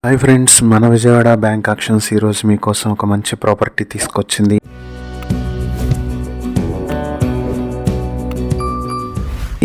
Hi friends, మన Vijayawada bank actions ఈరోజు మీకోసం ఒక మంచి ప్రాపర్టీ తీసుకొచ్చింది.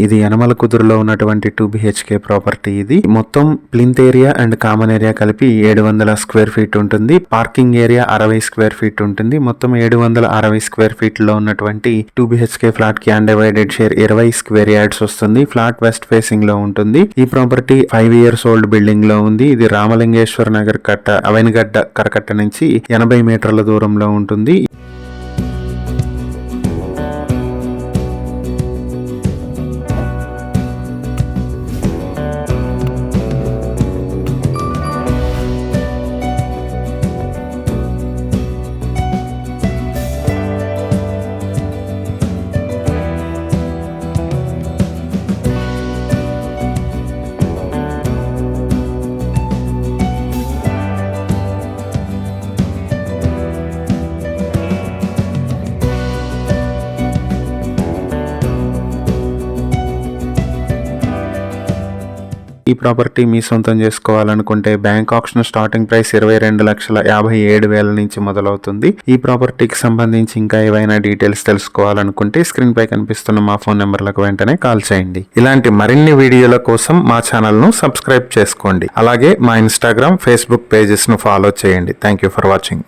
ఇది యనమల కుదురులో ఉన్నటువంటి 2 BHK ప్రాపర్టీ. ఇది మొత్తం plinth area and common area కలిపి 700 స్క్వేర్ ఫీట్ ఉంటుంది. పార్కింగ్ ఏరియా 60 స్క్వేర్ ఫీట్ ఉంటుంది. మొత్తం 760 స్క్వేర్ ఫీట్ లో ఉన్నటువంటి 2 BHK ఫ్లాట్ కి అన్డివైడెడ్ షేర్ 20 స్క్వేర్ యార్డ్స్ వస్తుంది. ఫ్లాట్ వెస్ట్ ఫేసింగ్ లో ఉంటుంది. ఈ ప్రాపర్టీ 5 years ఓల్డ్ బిల్డింగ్ లో ఉంది. ఇది రామలింగేశ్వర నగర్ కట్ట అవెన్గడ్డ కరకట్ట నుంచి 80 మీటర్ల దూరంలో ఉంటుంది. ఈ ప్రాపర్టీ మీ సొంతం చేసుకోవాలనుకుంటే బ్యాంక్ ఆక్షన్ స్టార్టింగ్ ప్రైస్ 22,57,000 నుంచి మొదలవుతుంది. ఈ ప్రాపర్టీకి సంబంధించి ఇంకా ఏవైనా డీటెయిల్స్ తెలుసుకోవాలనుకుంటే స్క్రీన్ పై కనిపిస్తున్న మా ఫోన్ నెంబర్లకు వెంటనే కాల్ చేయండి. ఇలాంటి మరిన్ని వీడియోల కోసం మా ఛానల్ ను సబ్స్క్రైబ్ చేసుకోండి. అలాగే మా ఇన్స్టాగ్రామ్, ఫేస్బుక్ పేజెస్ ను ఫాలో చేయండి. Thank you for watching.